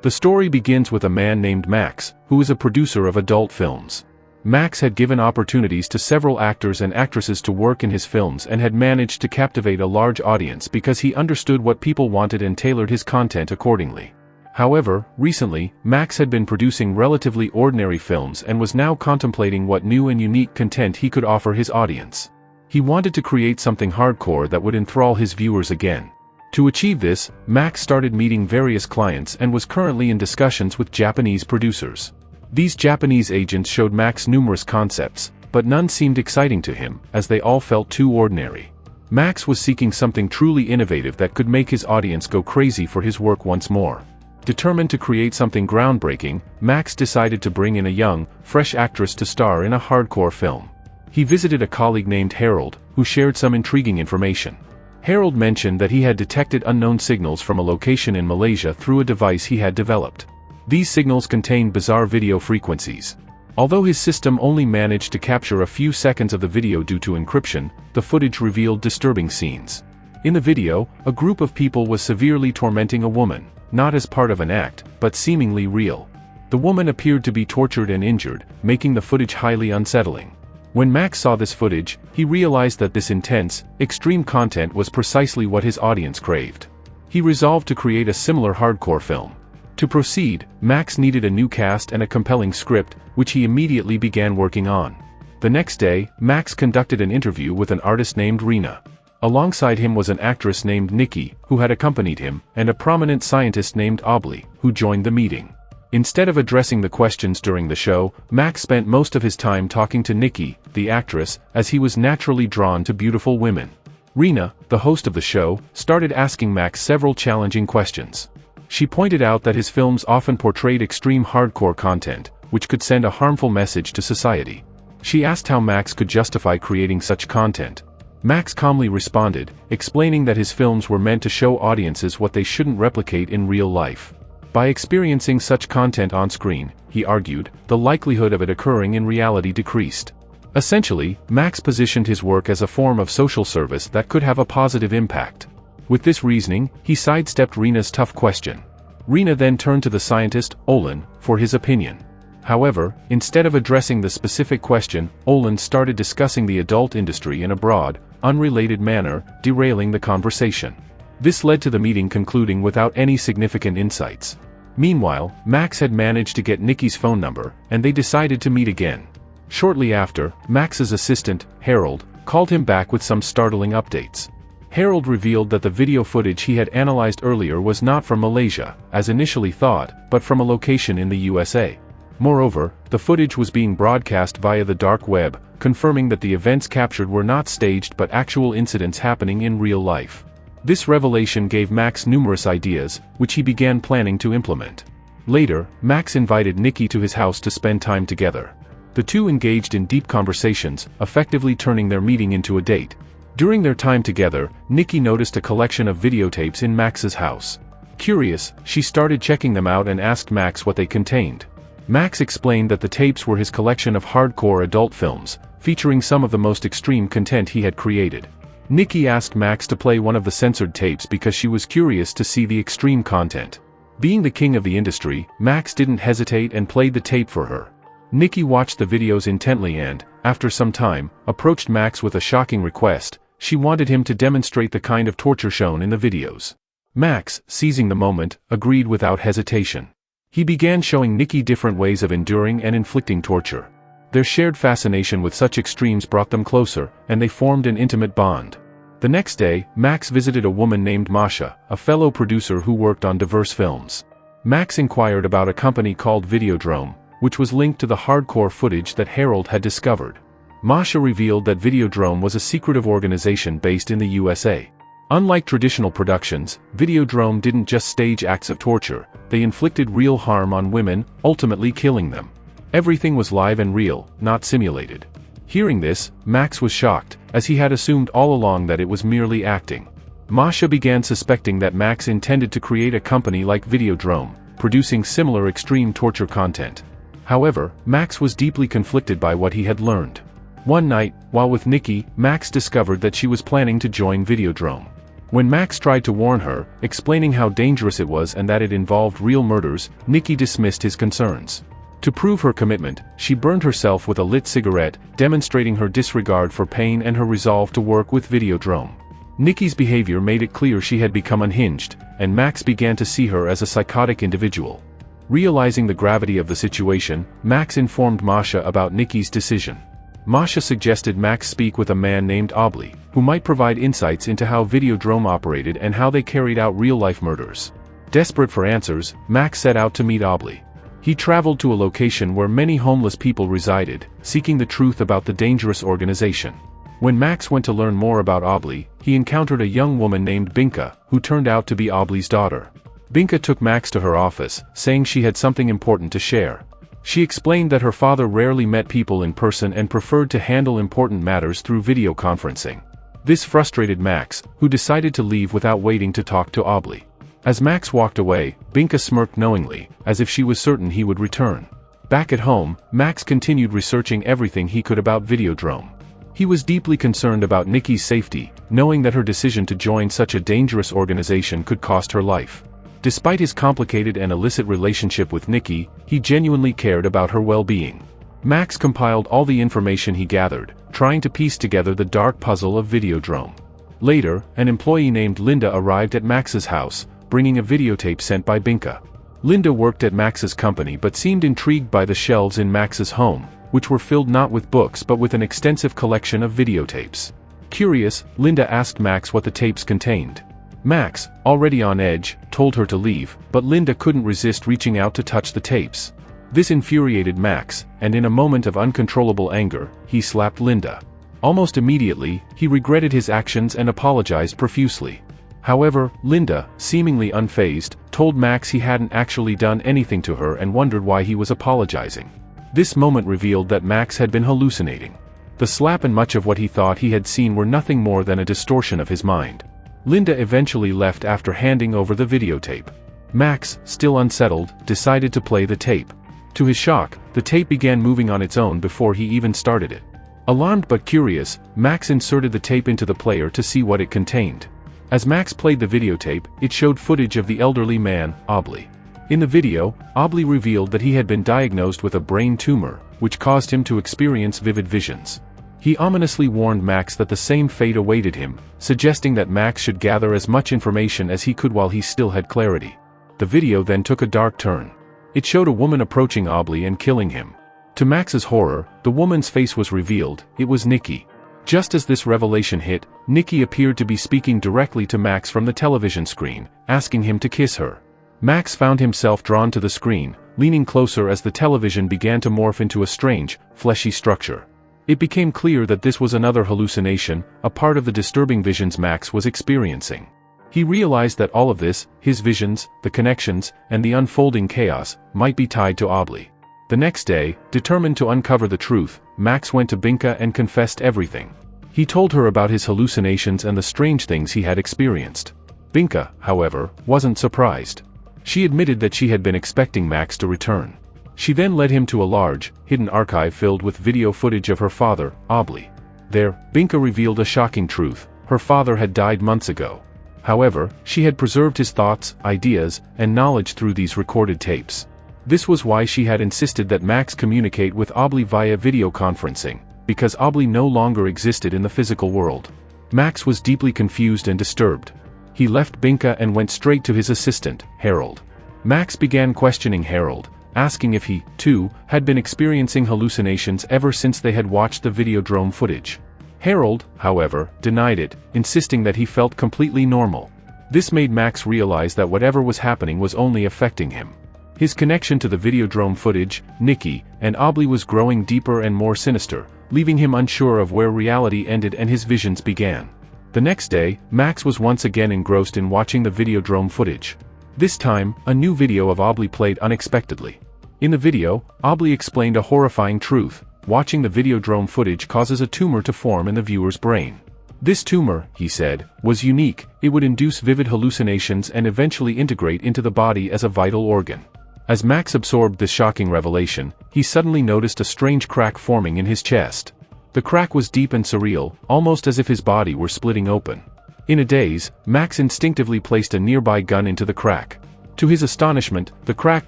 The story begins with a man named Max, who is a producer of adult films. Max had given opportunities to several actors and actresses to work in his films and had managed to captivate a large audience because he understood what people wanted and tailored his content accordingly. However, recently, Max had been producing relatively ordinary films and was now contemplating what new and unique content he could offer his audience. He wanted to create something hardcore that would enthrall his viewers again. To achieve this, Max started meeting various clients and was currently in discussions with Japanese producers. These Japanese agents showed Max numerous concepts, but none seemed exciting to him, as they all felt too ordinary. Max was seeking something truly innovative that could make his audience go crazy for his work once more. Determined to create something groundbreaking, Max decided to bring in a young, fresh actress to star in a hardcore film. He visited a colleague named Harold, who shared some intriguing information. Harold mentioned that he had detected unknown signals from a location in Malaysia through a device he had developed. These signals contained bizarre video frequencies. Although his system only managed to capture a few seconds of the video due to encryption, the footage revealed disturbing scenes. In the video, a group of people was severely tormenting a woman, not as part of an act, but seemingly real. The woman appeared to be tortured and injured, making the footage highly unsettling. When Max saw this footage, he realized that this intense, extreme content was precisely what his audience craved. He resolved to create a similar hardcore film. To proceed, Max needed a new cast and a compelling script, which he immediately began working on. The next day, Max conducted an interview with an artist named Rena. Alongside him was an actress named Nikki, who had accompanied him, and a prominent scientist named Aubrey, who joined the meeting. Instead of addressing the questions during the show, Max spent most of his time talking to Nikki, the actress, as he was naturally drawn to beautiful women. Rena, the host of the show, started asking Max several challenging questions. She pointed out that his films often portrayed extreme hardcore content, which could send a harmful message to society. She asked how Max could justify creating such content. Max calmly responded, explaining that his films were meant to show audiences what they shouldn't replicate in real life. By experiencing such content on screen, he argued, the likelihood of it occurring in reality decreased. Essentially, Max positioned his work as a form of social service that could have a positive impact. With this reasoning, he sidestepped Rena's tough question. Rena then turned to the scientist, Olin, for his opinion. However, instead of addressing the specific question, Olin started discussing the adult industry in a broad, unrelated manner, derailing the conversation. This led to the meeting concluding without any significant insights. Meanwhile, Max had managed to get Nikki's phone number, and they decided to meet again. Shortly after, Max's assistant, Harold, called him back with some startling updates. Harold revealed that the video footage he had analyzed earlier was not from Malaysia, as initially thought, but from a location in the USA. Moreover, the footage was being broadcast via the dark web, confirming that the events captured were not staged but actual incidents happening in real life. This revelation gave Max numerous ideas, which he began planning to implement. Later, Max invited Nikki to his house to spend time together. The two engaged in deep conversations, effectively turning their meeting into a date. During their time together, Nikki noticed a collection of videotapes in Max's house. Curious, she started checking them out and asked Max what they contained. Max explained that the tapes were his collection of hardcore adult films, featuring some of the most extreme content he had created. Nikki asked Max to play one of the censored tapes because she was curious to see the extreme content. Being the king of the industry, Max didn't hesitate and played the tape for her. Nikki watched the videos intently and, after some time, approached Max with a shocking request. She wanted him to demonstrate the kind of torture shown in the videos. Max, seizing the moment, agreed without hesitation. He began showing Nikki different ways of enduring and inflicting torture. Their shared fascination with such extremes brought them closer, and they formed an intimate bond. The next day, Max visited a woman named Masha, a fellow producer who worked on diverse films. Max inquired about a company called Videodrome, which was linked to the hardcore footage that Harold had discovered. Masha revealed that Videodrome was a secretive organization based in the USA. Unlike traditional productions, Videodrome didn't just stage acts of torture, they inflicted real harm on women, ultimately killing them. Everything was live and real, not simulated. Hearing this, Max was shocked, as he had assumed all along that it was merely acting. Masha began suspecting that Max intended to create a company like Videodrome, producing similar extreme torture content. However, Max was deeply conflicted by what he had learned. One night, while with Nikki, Max discovered that she was planning to join Videodrome. When Max tried to warn her, explaining how dangerous it was and that it involved real murders, Nikki dismissed his concerns. To prove her commitment, she burned herself with a lit cigarette, demonstrating her disregard for pain and her resolve to work with Videodrome. Nikki's behavior made it clear she had become unhinged, and Max began to see her as a psychotic individual. Realizing the gravity of the situation, Max informed Masha about Nikki's decision. Masha suggested Max speak with a man named Aubrey, who might provide insights into how Videodrome operated and how they carried out real-life murders. Desperate for answers, Max set out to meet Aubrey. He traveled to a location where many homeless people resided, seeking the truth about the dangerous organization. When Max went to learn more about Aubrey, he encountered a young woman named Binka, who turned out to be Aubrey's daughter. Binka took Max to her office, saying she had something important to share. She explained that her father rarely met people in person and preferred to handle important matters through video conferencing. This frustrated Max, who decided to leave without waiting to talk to Aubrey. As Max walked away, Binka smirked knowingly, as if she was certain he would return. Back at home, Max continued researching everything he could about Videodrome. He was deeply concerned about Nikki's safety, knowing that her decision to join such a dangerous organization could cost her life. Despite his complicated and illicit relationship with Nikki, he genuinely cared about her well-being. Max compiled all the information he gathered, trying to piece together the dark puzzle of Videodrome. Later, an employee named Linda arrived at Max's house, bringing a videotape sent by Binka. Linda worked at Max's company but seemed intrigued by the shelves in Max's home, which were filled not with books but with an extensive collection of videotapes. Curious, Linda asked Max what the tapes contained. Max, already on edge, told her to leave, but Linda couldn't resist reaching out to touch the tapes. This infuriated Max, and in a moment of uncontrollable anger, he slapped Linda. Almost immediately, he regretted his actions and apologized profusely. However, Linda, seemingly unfazed, told Max he hadn't actually done anything to her and wondered why he was apologizing. This moment revealed that Max had been hallucinating. The slap and much of what he thought he had seen were nothing more than a distortion of his mind. Linda eventually left after handing over the videotape. Max, still unsettled, decided to play the tape. To his shock, the tape began moving on its own before he even started it. Alarmed but curious, Max inserted the tape into the player to see what it contained. As Max played the videotape, it showed footage of the elderly man, Aubrey. In the video, Aubrey revealed that he had been diagnosed with a brain tumor, which caused him to experience vivid visions. He ominously warned Max that the same fate awaited him, suggesting that Max should gather as much information as he could while he still had clarity. The video then took a dark turn. It showed a woman approaching Aubrey and killing him. To Max's horror, the woman's face was revealed. It was Nikki. Just as this revelation hit, Nikki appeared to be speaking directly to Max from the television screen, asking him to kiss her. Max found himself drawn to the screen, leaning closer as the television began to morph into a strange, fleshy structure. It became clear that this was another hallucination, a part of the disturbing visions Max was experiencing. He realized that all of this, his visions, the connections, and the unfolding chaos, might be tied to Aubrey. The next day, determined to uncover the truth, Max went to Binka and confessed everything. He told her about his hallucinations and the strange things he had experienced. Binka, however, wasn't surprised. She admitted that she had been expecting Max to return. She then led him to a large, hidden archive filled with video footage of her father, Aubrey. There, Binka revealed a shocking truth: her father had died months ago. However, she had preserved his thoughts, ideas, and knowledge through these recorded tapes. This was why she had insisted that Max communicate with Aubrey via video conferencing, because Aubrey no longer existed in the physical world. Max was deeply confused and disturbed. He left Binka and went straight to his assistant, Harold. Max began questioning Harold, asking if he, too, had been experiencing hallucinations ever since they had watched the Videodrome footage. Harold, however, denied it, insisting that he felt completely normal. This made Max realize that whatever was happening was only affecting him. His connection to the Videodrome footage, Nikki, and Aubrey was growing deeper and more sinister, leaving him unsure of where reality ended and his visions began. The next day, Max was once again engrossed in watching the Videodrome footage. This time, a new video of Aubrey played unexpectedly. In the video, Aubrey explained a horrifying truth: watching the Videodrome footage causes a tumor to form in the viewer's brain. This tumor, he said, was unique. It would induce vivid hallucinations and eventually integrate into the body as a vital organ. As Max absorbed this shocking revelation, he suddenly noticed a strange crack forming in his chest. The crack was deep and surreal, almost as if his body were splitting open. In a daze, Max instinctively placed a nearby gun into the crack. To his astonishment, the crack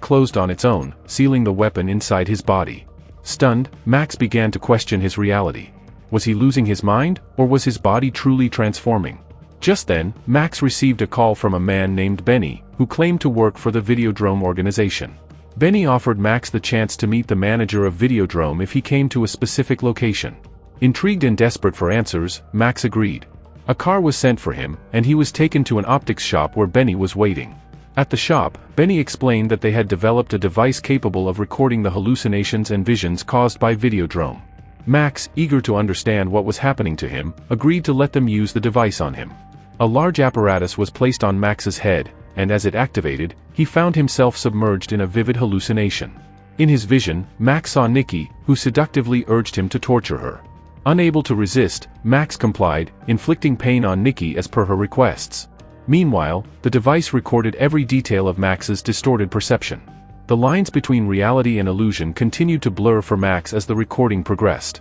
closed on its own, sealing the weapon inside his body. Stunned, Max began to question his reality. Was he losing his mind, or was his body truly transforming? Just then, Max received a call from a man named Benny, who claimed to work for the Videodrome organization. Benny offered Max the chance to meet the manager of Videodrome if he came to a specific location. Intrigued and desperate for answers, Max agreed. A car was sent for him, and he was taken to an optics shop where Benny was waiting. At the shop, Benny explained that they had developed a device capable of recording the hallucinations and visions caused by Videodrome. Max, eager to understand what was happening to him, agreed to let them use the device on him. A large apparatus was placed on Max's head, and as it activated, he found himself submerged in a vivid hallucination. In his vision, Max saw Nikki, who seductively urged him to torture her. Unable to resist, Max complied, inflicting pain on Nikki as per her requests. Meanwhile, the device recorded every detail of Max's distorted perception. The lines between reality and illusion continued to blur for Max as the recording progressed.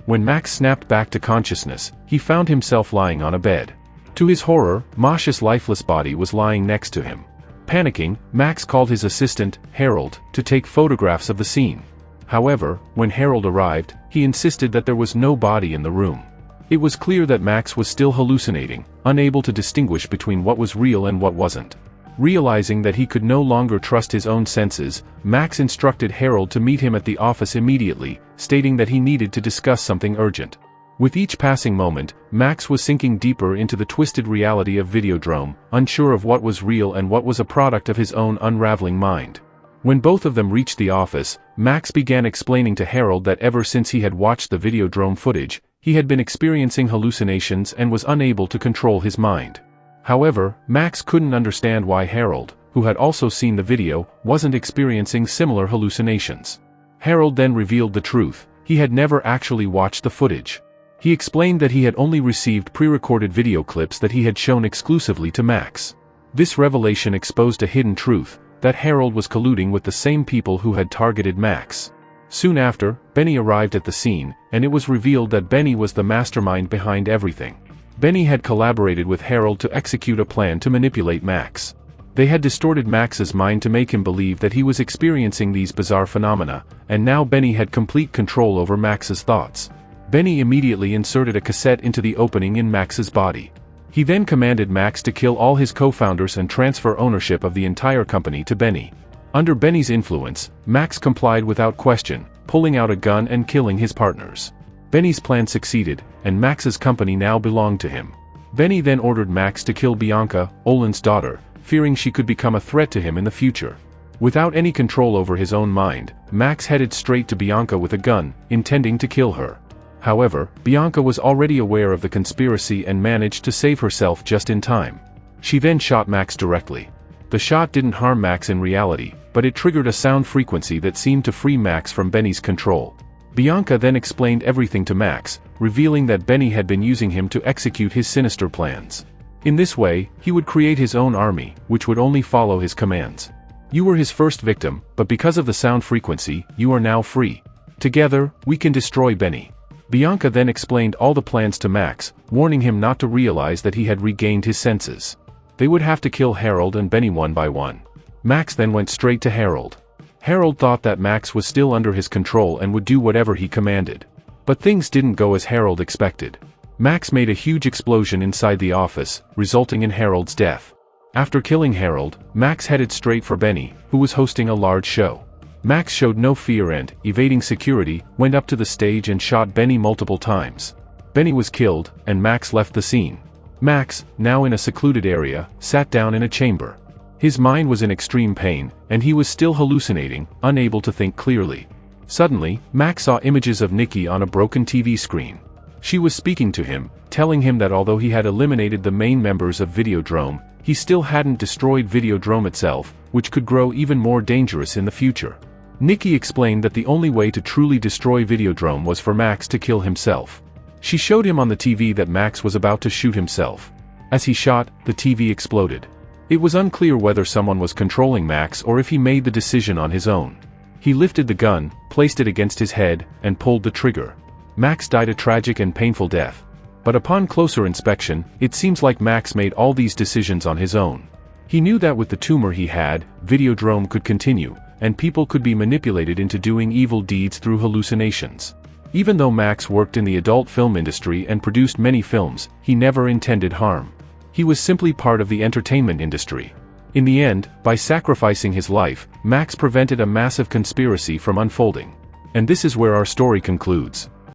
When Max snapped back to consciousness, he found himself lying on a bed. To his horror, Masha's lifeless body was lying next to him. Panicking, Max called his assistant, Harold, to take photographs of the scene. However, when Harold arrived, he insisted that there was no body in the room. It was clear that Max was still hallucinating, unable to distinguish between what was real and what wasn't. Realizing that he could no longer trust his own senses, Max instructed Harold to meet him at the office immediately, stating that he needed to discuss something urgent. With each passing moment, Max was sinking deeper into the twisted reality of Videodrome, unsure of what was real and what was a product of his own unraveling mind. When both of them reached the office, Max began explaining to Harold that ever since he had watched the Videodrome footage, he had been experiencing hallucinations and was unable to control his mind. However, Max couldn't understand why Harold, who had also seen the video, wasn't experiencing similar hallucinations. Harold then revealed the truth: he had never actually watched the footage. He explained that he had only received pre-recorded video clips that he had shown exclusively to Max. This revelation exposed a hidden truth, that Harold was colluding with the same people who had targeted Max. Soon after, Benny arrived at the scene, and it was revealed that Benny was the mastermind behind everything. Benny had collaborated with Harold to execute a plan to manipulate Max. They had distorted Max's mind to make him believe that he was experiencing these bizarre phenomena, and now Benny had complete control over Max's thoughts. Benny immediately inserted a cassette into the opening in Max's body. He then commanded Max to kill all his co-founders and transfer ownership of the entire company to Benny. Under Benny's influence, Max complied without question, pulling out a gun and killing his partners. Benny's plan succeeded, and Max's company now belonged to him. Benny then ordered Max to kill Bianca, Olin's daughter, fearing she could become a threat to him in the future. Without any control over his own mind, Max headed straight to Bianca with a gun, intending to kill her. However, Bianca was already aware of the conspiracy and managed to save herself just in time. She then shot Max directly. The shot didn't harm Max in reality, but it triggered a sound frequency that seemed to free Max from Benny's control. Bianca then explained everything to Max, revealing that Benny had been using him to execute his sinister plans. In this way, he would create his own army, which would only follow his commands. You were his first victim, but because of the sound frequency, you are now free. Together, we can destroy Benny. Bianca then explained all the plans to Max, warning him not to realize that he had regained his senses. They would have to kill Harold and Benny one by one. Max then went straight to Harold. Harold thought that Max was still under his control and would do whatever he commanded. But things didn't go as Harold expected. Max made a huge explosion inside the office, resulting in Harold's death. After killing Harold, Max headed straight for Benny, who was hosting a large show. Max showed no fear and, evading security, went up to the stage and shot Benny multiple times. Benny was killed, and Max left the scene. Max, now in a secluded area, sat down in a chamber. His mind was in extreme pain, and he was still hallucinating, unable to think clearly. Suddenly, Max saw images of Nikki on a broken TV screen. She was speaking to him, telling him that although he had eliminated the main members of Videodrome, he still hadn't destroyed Videodrome itself, which could grow even more dangerous in the future. Nikki explained that the only way to truly destroy Videodrome was for Max to kill himself. She showed him on the TV that Max was about to shoot himself. As he shot, the TV exploded. It was unclear whether someone was controlling Max or if he made the decision on his own. He lifted the gun, placed it against his head, and pulled the trigger. Max died a tragic and painful death. But upon closer inspection, it seems like Max made all these decisions on his own. He knew that with the tumor he had, Videodrome could continue, and people could be manipulated into doing evil deeds through hallucinations. Even though Max worked in the adult film industry and produced many films, he never intended harm. He was simply part of the entertainment industry. In the end, by sacrificing his life, Max prevented a massive conspiracy from unfolding. And this is where our story concludes.